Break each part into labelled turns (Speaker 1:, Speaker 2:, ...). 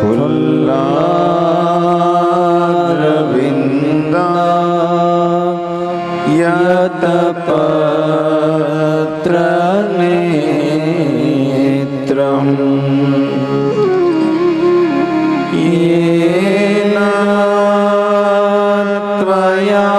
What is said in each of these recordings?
Speaker 1: फुल्लारविन्दा यतपत्रनेत्रम् येन त्वया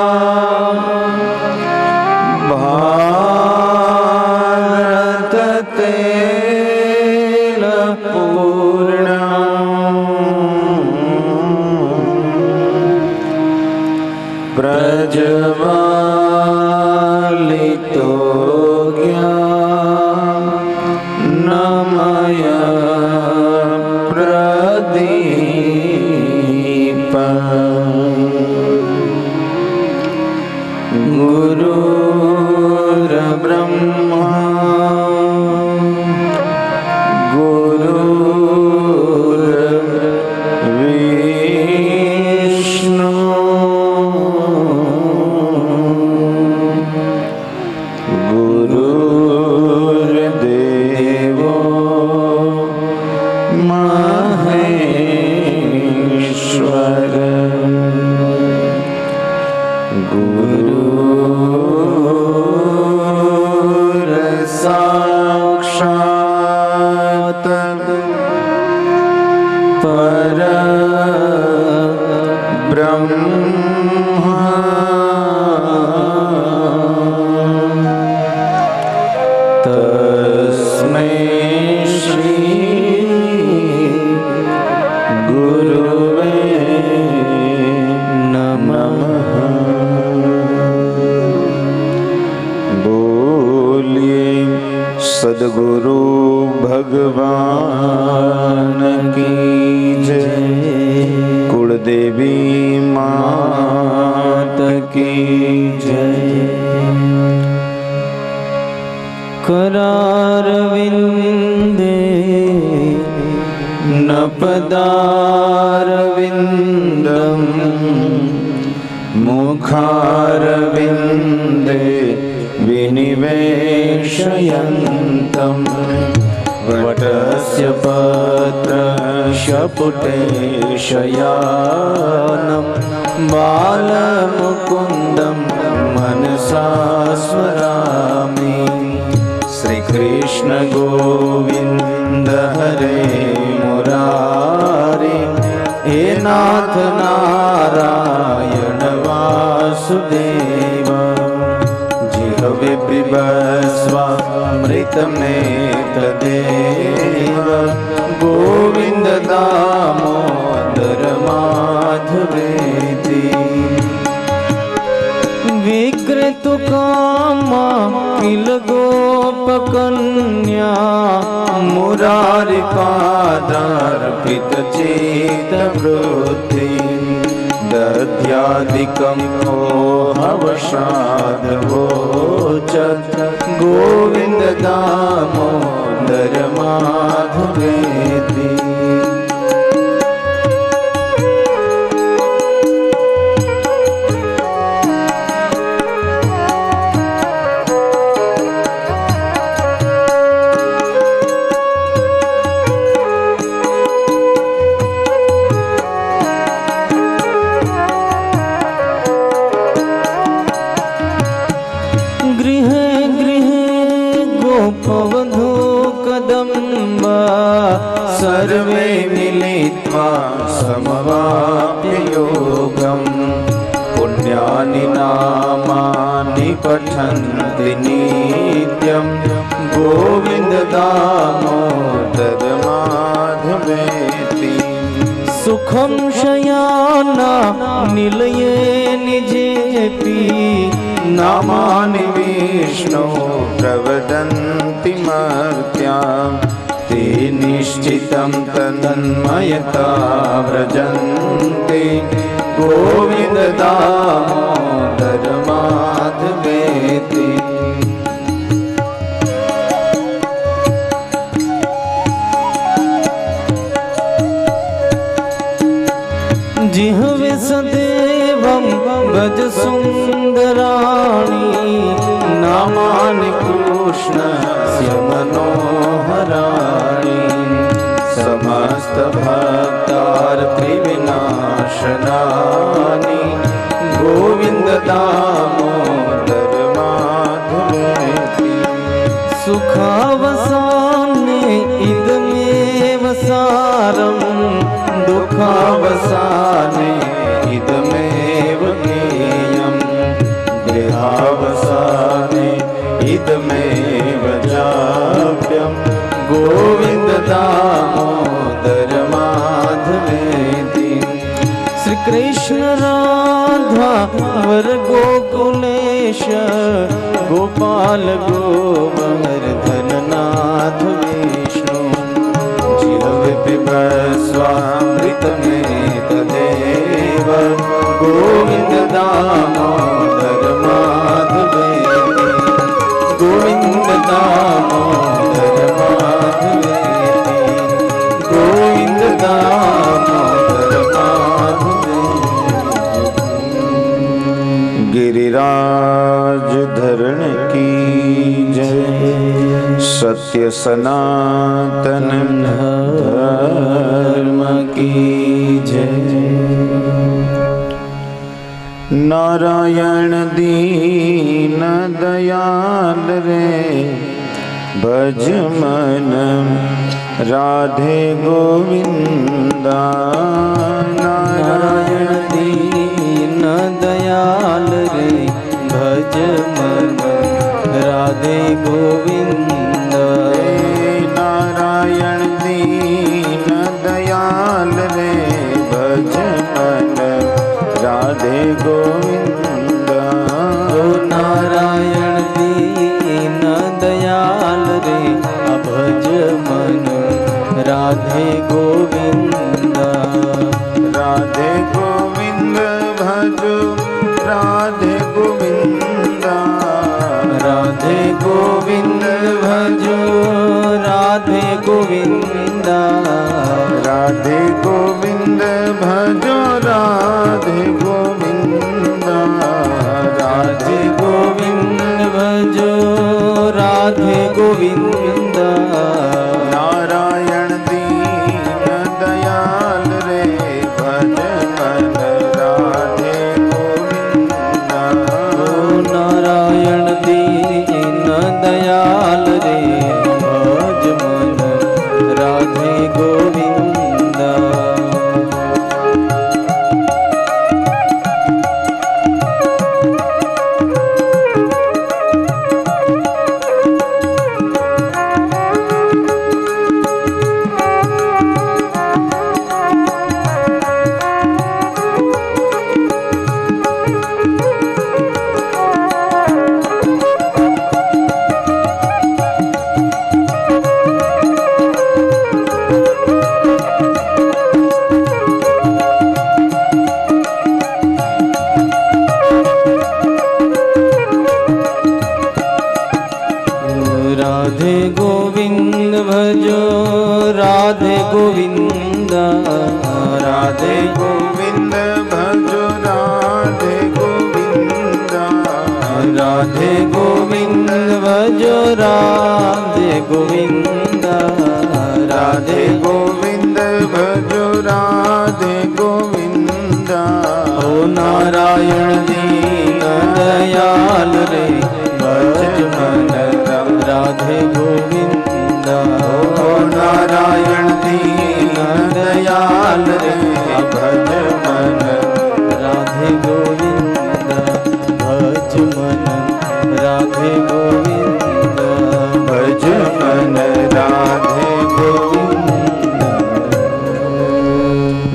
Speaker 1: प्रज्वालितो ज्ञानमय प्रदीप गुरुर्ब्रह्मा गुरुर्विष्णु गुरुर्देवो महेश्वर गुरुर्साक्षात् परब्रह्म तस्मै श्री गुरुवे नमः। बोलिए सद्गुरु भगवान की जय। कुलदेवी मात की जय। करारविन्दे नपदारविन्दम् मुखारविन्दे विनिवेशयन्तम् वटस्य पत्रस्य पुटे शयानं बालमुकुन्दं मनसा स्मरामि। श्री कृष्ण गोविंद हरे मुरारी हे नाथ नारायण वासुदेव। जिह्वे पिबस्वामृतमेतदेव गोविंद दामोदर माधवेति। विकृतु कामा किल गोपकन्या मुरारिपादार्पित चेतवृत्ति। दध्यादिकं हवशादवोचत् गोविंद दामोदर माधवेति। सर्वे मिलित्वा समवाप्य योगम्। पुण्यानि नामानि पठन्ति नित्यं गोविंद दामोदर माधवेति। सुखं शयाना निलये निजेऽपि नामानि विष्णो प्रवदन्ति मर्त्या। ते निश्चितं तन्मयता व्रजन्ते गोविंद दामोदर माधवेति। जिह्वे सदेवं भज सुन्दराणि नामानि कृष्णस्य मनोहराणि। समस्त भक्ता सुखावसाने इदमेव ज्ञेयम् देहावसाने इदमेव चाप्यम् गोविंद दामोदर माधवेति। श्री कृष्ण राधा वर गोकुलेश गोपाल गोवर्धन नाथ विष्णु जिह्वे पिबस्वामृतमेतदेव गोविंद दामोदर माधवेति गोविंद दामोदर माधवेति गोविंद दामोदर माधवेति। गिरिराज धरण की जय सत्य सनातन धर्म की जय। नारायण दीन दयाल रे भज मन राधे गोविंदा। नारायण दीन दयाल रे भज मन राधे गोविंदा। नारायण दीन दयाल रे भज मन राधे गोविंदा। नारायण दीन दयाल रे भज मन राधे गोविंदा। राधे गोविंद भजो राधे गोविंदा। राधे गोविंद भजो राधे गोविंदा। राधे गोविंद भजो राधे गोविंदा। राधे गोविंद भजो राधे गोविंदा। नारायण दीन दयाल रे भज मन राधे गोविंदा। नारायण दीन दयाल रे भज मन राधे गोविंदा। राधे गोविंद भजो राधे गोविंदा। राधे गोविंद भजो राधे गोविंदा। राधे गोविंद भजो राधे गोविंदा। राधे गोविंद भजो राधे गोविंदा। ओ नारायण दीन दयाल रे भज मन राधे गोविंदा। ओ नारायण दीन दयाल रे भज मन राधे गोविंदा। भज मन राधे गोविंदा। भज मन राधे गोविंदा।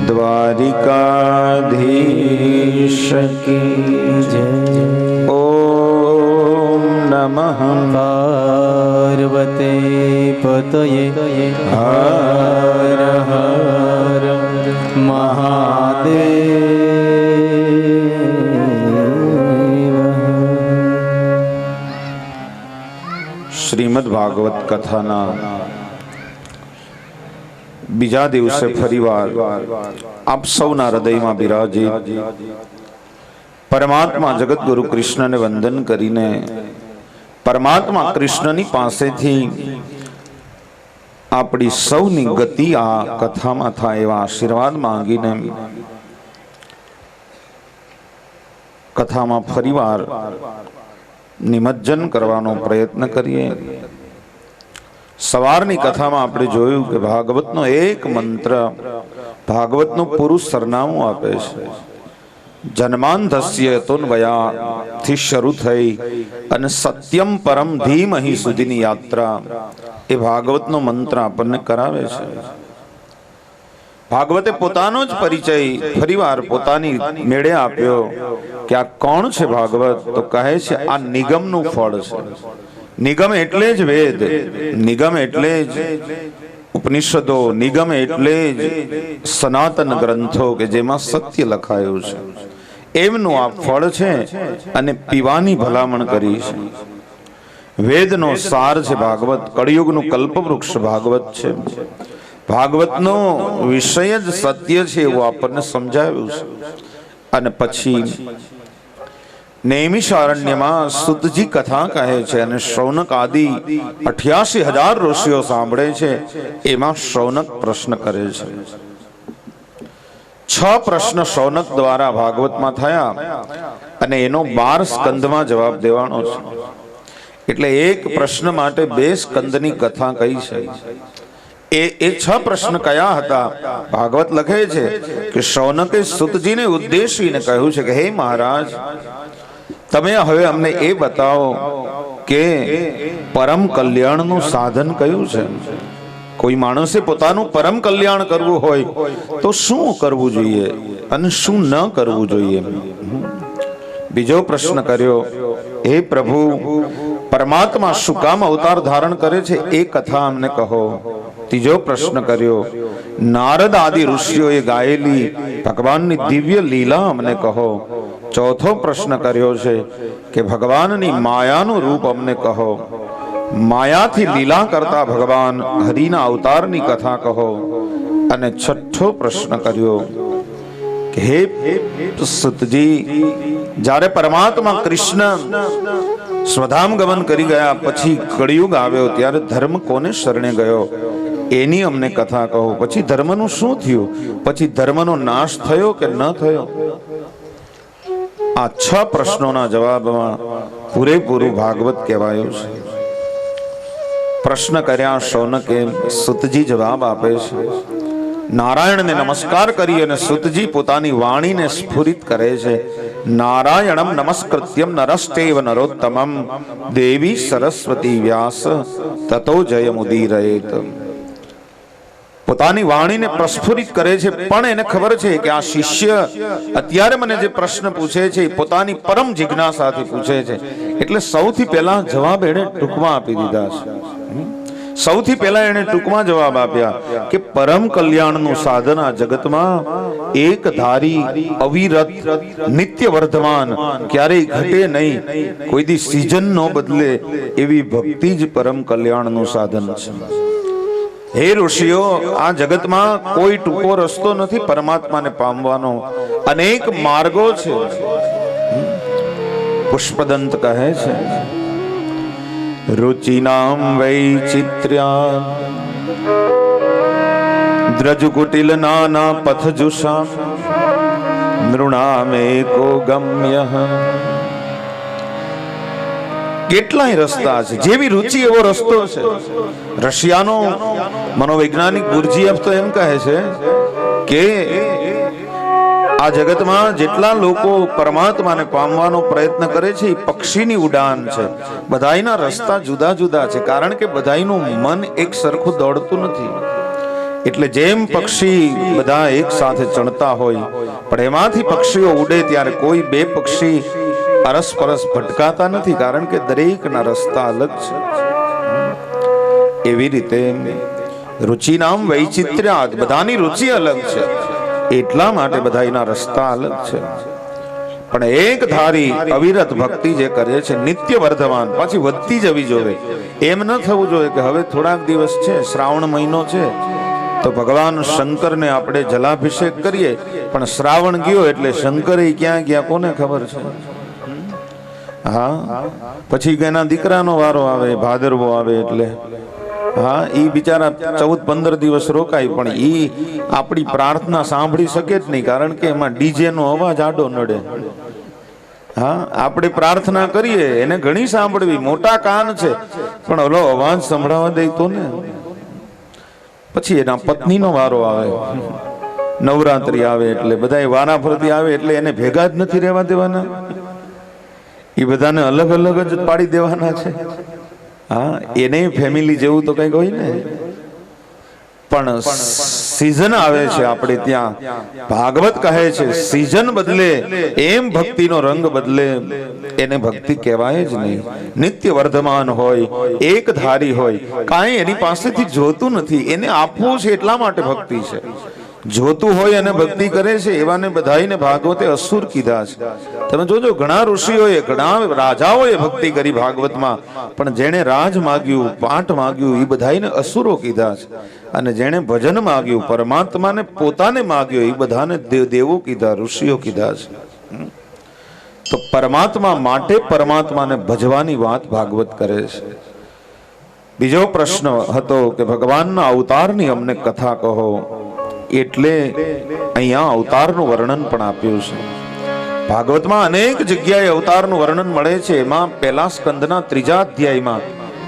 Speaker 1: द्वारिकाधीश की जय। ओम नमः पार्वते पतये हर हर महादेव। श्रीमद् भागवत कथाना बीजा दिवसे फरीवार आप सौना हृदयमां बिराजे परमात्मा जगत गुरु कृष्ण ने वंदन करीने परमात्मा कृष्णनी पासेथी आपणी सौनी गति आ कथामां थाय एवा आशीर्वाद मांगीने कथामां फरीवार निमज्जन करवानो प्रयत्न करिए। સવારની કથામાં આપણે જોયું કે ભાગવતનો એક મંત્ર ભાગવતનું પૂરું સરનામું આપે છે. જન્માંધસ્ય તોન્વયાથી શરૂ થઈ અને સત્યમ પરમ ધીમહિ સુધીની યાત્રા એ ભાગવતનો મંત્ર આપણને કરાવે છે. ભાગવતે પોતાનો જ પરિચય ફરીવાર પોતાની મેળે આપ્યો કે આ કોણ છે ભાગવત? તો કહે છે આ નિગમનું ફળ છે. નિગમ એટલે જ વેદ, નિગમ એટલે જ ઉપનિષદો, નિગમ એટલે જ સનાતન ગ્રંથો કે જેમાં સત્ય લખાયું છે, એમનું આ ફળ છે અને પીવાની ભલામણ કરી છે. વેદનો સાર છે ભાગવત, કળિયુગનું કલ્પવૃક્ષ ભાગવત છે. ભાગવતનો વિષય જ સત્ય છે એવું આપણને સમજાવ્યું છે. અને પછી નૈમિષારણ્યમાં સુતજી કથા કહે છે અને શૌનક આદિ 88,000 ઋષિઓ સાંભળે છે. એમાં શૌનક પ્રશ્ન કરે છે. 6 પ્રશ્ન શૌનક દ્વારા ભાગવતમાં થયા અને એનો 12 સ્કંદમાં જવાબ દેવાનો છે. એટલે એક પ્રશ્ન માટે 2 સ્કંદની કથા કહી છે. એ 6 પ્રશ્ન કયા હતા? ભાગવત લખે છે કે શૌનકે સુતજીને ઉદ્દેશીને કહ્યું છે કે હે મહારાજ, તમે હવે અમને એ બતાવો કે પરમ કલ્યાણનું સાધન કયું છે. કોઈ માણસે પોતાનું પરમ કલ્યાણ કરવું હોય તો શું કરવું જોઈએ અને શું ન કરવું જોઈએ. બીજો પ્રશ્ન કર્યો, હે પ્રભુ, પરમાત્મા શું કામ અવતાર ધારણ કરે છે એ કથા અમને કહો. ત્રીજો પ્રશ્ન કર્યો, નારદ આદિ ઋષિઓએ ગાયેલી ભગવાનની દિવ્ય લીલા અમને કહો. ચોથો પ્રશ્ન કર્યો છે કે ભગવાનની માયાનું રૂપ અમને કહો. માયાથી લીલા કરતા ભગવાન હરિના અવતારની કથા કહો. અને છઠ્ઠો પ્રશ્ન કર્યો કે હે સુતજી, જ્યારે પરમાત્મા કૃષ્ણ સ્વધામ ગમન કરી ગયા પછી કળિયુગ આવ્યો ત્યારે ધર્મ કોને શરણે ગયો એની અમને કથા કહો. પછી ધર્મનું શું થયું? પછી ધર્મનો નાશ થયો કે ન થયો? આ 6 પ્રશ્નોના જવાબમાં પૂરેપૂરું ભાગવત કહેવાયું છે. પ્રશ્ન કર્યા શૌનકે, સુતજી જવાબ આપે છે. નારાયણને નમસ્કાર કરી અને સુતજી પોતાની વાણીને સ્ફુરિત કરે છે. નારાયણમ નમસ્કૃત્યમ નરસ્તેવ નરોત્તમમ દેવી સરસ્વતી વ્યાસ તતો જયમુદીરયેત. પોતાની વાણીને પ્રસ્ફુરિત કરે છે, પણ એને ખબર છે કે આ શિષ્ય અત્યારે મને જે પ્રશ્ન પૂછે છે એ પોતાની પરમ જિજ્ઞાસાથી પૂછે છે. એટલે સૌથી પહેલા જવાબ એને ટૂંકમાં આપી દીધા છે. સૌથી પહેલા એને ટૂંકમાં જવાબ આપ્યા કે પરમ કલ્યાણનું સાધન આ જગતમાં એક ધારી, અવિરત, નિત્ય વર્ધમાન, ક્યારેય ઘટે નહીં, કોઈ દી સીઝન નો બદલે એવી ભક્તિ જ પરમ કલ્યાણનું સાધન છે. હે ઋષિઓ, આ જગતમાં કોઈ ટૂંકો રસ્તો નથી પરમાત્માને પામવાનો, અનેક માર્ગો છે. પુષ્પદંત કહે છે, રુચિનામ વૈચિત્ર્યા દ્રજકુટિલ નાના પથજુષા નૃણામેકો ગમ્ય. કેટલાય રસ્તા છે, જેવી રુચિ એવો રસ્તો છે. રશિયાનો મનોવૈજ્ઞાનિક ગુરજીએફ તો એમ કહે છે કે આ જગતમાં જેટલા લોકો પરમાત્માને પામવાનો પ્રયત્ન કરે છે એ પક્ષીની ઉડાન છે. બધાયના રસ્તા જુદા જુદા છે, કારણ કે બધાયનું મન એક સરખું દોડતું નથી. એટલે જેમ પક્ષી બધા એક સાથે ચણતા હોય, પણ એમાંથી પક્ષીઓ ઉડે ત્યારે કોઈ 2 પક્ષી અરસપરસ ભટકાતા નથી, કારણ કે દરેકના રસ્તા અલગ છે. એવી રીતે રુચિનામ વૈચિત્ર્યાદ, બધાની રુચિ અલગ છે, એટલા માટે બધાના રસ્તા અલગ છે. પણ એક ધારી અવિરત ભક્તિ જે કરે છે, નિત્ય વર્ધમાન, પાછી વધતી જવી જોઈએ. એમ ન થવું જોઈએ કે હવે થોડાક દિવસ છે, શ્રાવણ મહિનો છે તો ભગવાન શંકરને આપણે જલાભિષેક કરીએ, પણ શ્રાવણ ગયો એટલે શંકર ક્યાં ગયા કોને ખબર છે. હા, પછી એના દીકરાનો વારો આવે, ભાદરવો આવે એટલે હા, એ બિચારા 14-15 દિવસ રોકાય, પણ એ આપણી પ્રાર્થના સાંભળી શકે જ નહીં, કારણ કે એમાં ડીજે નો અવાજ આડો નડે. હા, આપણે પ્રાર્થના કરીએ એને ઘણી સાંભળવી, મોટા કાન છે, પણ ઓલો અવાજ સંભળાવા દે તો ને. પછી એના પત્નીનો વારો આવે, નવરાત્રી આવે એટલે બધા વારા ફરતી આવે એટલે એને ભેગા જ નથી રહેવા દેવાના, એ બધાને અલગ અલગ જ પાડી દેવાના છે. હા, એને ફેમિલી જેવું તો કઈક હોય ને. પણ સીઝન આવે છે આપણે ત્યાં, ભાગવત કહે છે સીઝન બદલે એમ ભક્તિનો રંગ બદલે એને ભક્તિ કહેવાય જ નહીં. નિત્ય વર્ધમાન હોય, એક ધારી હોય, કાંઈ એની પાસેથી જોતું નથી, એને આપવું છે એટલા માટે ભક્તિ છે. જોતું હોય અને ભક્તિ કરે છે એવાને બધાઈને ભાગવતે અસુર કીધા છે. તમે જોજો ઘણા ઋષિઓએ, ઘણા રાજાઓએ ભક્તિ કરી ભાગવતમાં, પણ જેણે રાજ માગ્યું, પાઠ માગ્યું, એ બધાઈને અસુરો કીધા છે. અને જેણે ભજન માગ્યું, પરમાત્માને પોતાને માગ્યો, એ બધાને દેવો કીધા, ઋષિઓ કીધા છે. તો પરમાત્મા માટે પરમાત્માને ભજવાની વાત ભાગવત કરે છે. બીજો પ્રશ્ન હતો કે ભગવાનના અવતારની અમને કથા કહો, એટલે અહીંયા અવતારનું વર્ણન પણ આપ્યું છે. ભાગવતમાં અનેક જગ્યાએ અવતારનું વર્ણન મળે છે. એમાં પહેલા સ્કંદના 3જા અધ્યાયમાં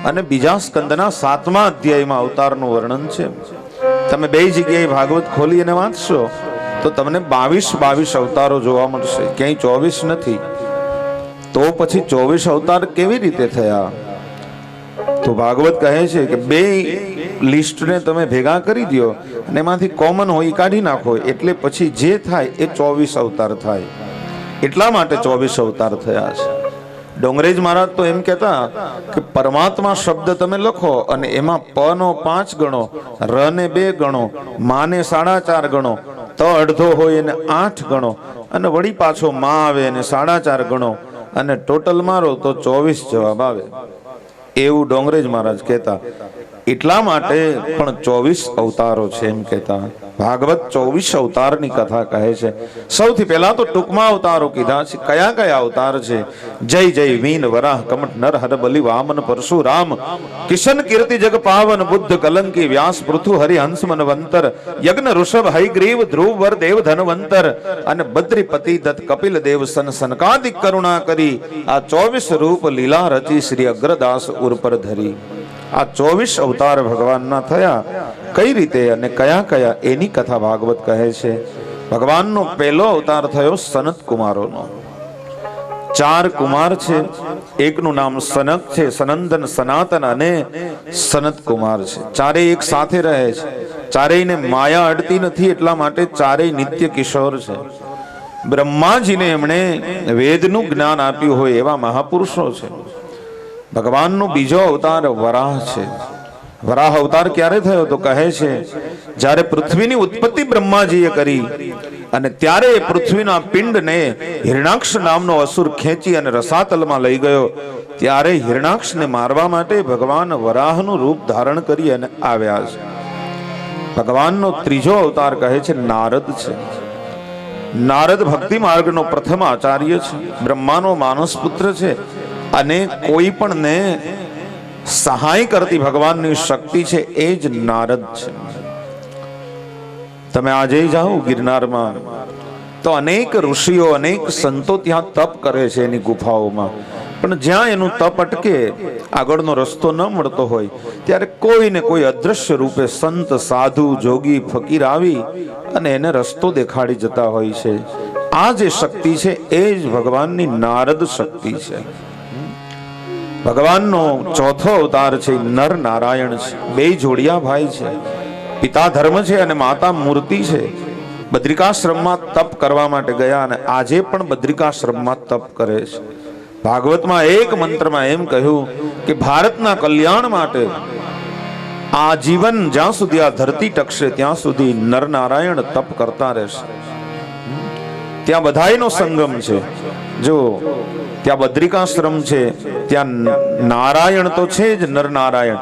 Speaker 1: અને બીજા સ્કંદના 7મા અધ્યાયમાં અવતારનું વર્ણન છે. તમે બે જગ્યાએ ભાગવત ખોલી અને વાંચશો તો તમને 22 અવતારો જોવા મળશે, ક્યાંય 24 નથી. તો પછી 24 અવતાર કેવી રીતે થયા? તો ભાગવત કહે છે કે બે લિસ્ટને તમે ભેગા કરી દો અને એમાંથી કોમન હોય કાઢી નાખો, એટલે પછી જે થાય એ 24 અવતાર થાય. એટલા માટે 24 અવતાર થયા છે. ડોંગરેજ મહારાજ તો એમ કહેતા કે પરમાત્મા શબ્દ તમે લખો અને એમાં પ નો 5 ગણો, ર ને 2 ગણો, મા ને 4.5 ગણો, ત અડધો હોય એને 8 ગણો, અને વળી પાછો મા આવે એને 4.5 ગણો, અને ટોટલ મારો તો 24 જવાબ આવે. એવું ડોંગરેજ મહારાજ કહેતા. એટલા માટે પણ 24 અવતારો છે એમ કહેતા. ભાગવત 24 અવતારની કથા કહે છે. સૌથી પહેલા તો ટૂંકમાં અવતારો કીધા છે. કયા કયા અવતાર છે? જય જય વીન વરાહ કમટ નર હર બલિ વામન પરશુરામ કિશન કીર્તિ જગ પાવન બુદ્ધ કલંકી વ્યાસ પૃથુ હરિ હંસ મનવંતર યજ્ઞ ઋષભ હૈગ્રીવ ધ્રુવ વર દેવ ધનવંતર અને બદ્રીપતિ દત્ત કપિલ દેવ સન સનકાદિક કરુણા કરી આ 24 રૂપ લીલા રચી શ્રી અગ્રદાસ ઉર પર ધરી. આ 24 અવતાર ભગવાનના થયા. કઈ રીતે અને કયા કયા એની કથા ભાગવત કહે છે. ભગવાનનો પહેલો અવતાર થયો સનત કુમારોનો. 4 કુમાર છે. એકનું નામ સનક છે, સનંદન, સનાતન અને સનત કુમાર છે. ચારેય એક સાથે રહે છે. ચારેયને માયા અડતી નથી, એટલા માટે ચારેય નિત્ય કિશોર છે. બ્રહ્માજીને એમણે વેદનું જ્ઞાન આપ્યું હોય એવા મહાપુરુષો છે. ભગવાનનો બીજો અવતાર વરાહ છે. વરાહ અવતાર ક્યારે થયો? તો કહે છે જ્યારે પૃથ્વીની ઉત્પત્તિ બ્રહ્માજીએ કરી અને ત્યારે એ પૃથ્વીના પિંડને હિરણાક્ષ નામનો અસુર ખેંચી અને રસાતલમાં લઈ ગયો, ત્યારે હિરણાક્ષને મારવા માટે ભગવાન વરાહનું રૂપ ધારણ કરી અને આવ્યા છે. ભગવાનનો ત્રીજો અવતાર કહે છે નારદ છે. નારદ ભક્તિ માર્ગનો પ્રથમ આચાર્ય છે. બ્રહ્માનો માનસ પુત્ર છે અને કોઈ પણ ને સહાય કરતી ભગવાનની શક્તિ છે એ જ નારદ છે. તમે આજે જાઓ ગિરનારમાં તો અનેક ઋષિઓ, અનેક સંતો ત્યાં તપ કરે છે એની ગુફાઓમાં. પણ જ્યાં એનું તપ અટકે, આગળનો રસ્તો ન મળતો હોય, ત્યારે કોઈ ને કોઈ અદ્રશ્ય રૂપે સંત, સાધુ, જોગી, ફકીર આવી અને એને રસ્તો દેખાડી જતા હોય છે. આ જે શક્તિ છે એ જ ભગવાનની નારદ શક્તિ છે. ભગવાનનો ચોથો અવતાર છે નર નારાયણ છે. બે જોડિયા ભાઈ છે. પિતા ધર્મ છે અને માતા મૂર્તિ છે. બદ્રિકાશ્રમમાં તપ કરવા માટે ગયા અને આજે પણ બદ્રિકાશ્રમમાં તપ કરે છે. ભાગવતમાં એક મંત્રમાં એમ કહ્યું કે ભારતના કલ્યાણ માટે આ જીવન જ્યાં સુધી આ ધરતી ટકશે ત્યાં સુધી નર નારાયણ તપ કરતા રહેશે. ત્યાં બધાયનો સંગમ છે. જો ત્યાં બદ્રિકાશ્રમ છે, ત્યાં નારાયણ તો છે જ, નર નારાયણ.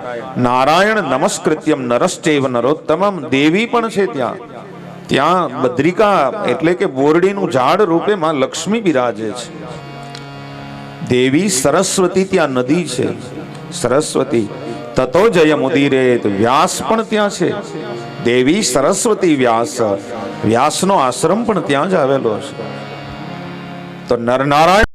Speaker 1: નારાયણ નમસ્કૃત્યમ નરશ્ચૈવ નરોત્તમમ. દેવી પણ છે ત્યાં. ત્યાં બદ્રિકા એટલે કે બોરડીનું ઝાડ રૂપે માં લક્ષ્મી બિરાજે છે. દેવી સરસ્વતી ત્યાં નદી છે, સરસ્વતી. તતો જય મુદિરે, વ્યાસ પણ ત્યાં છે. દેવી સરસ્વતી વ્યાસ, વ્યાસનો આશ્રમ પણ ત્યાં જ આવેલો છે. તો નરનારાયણ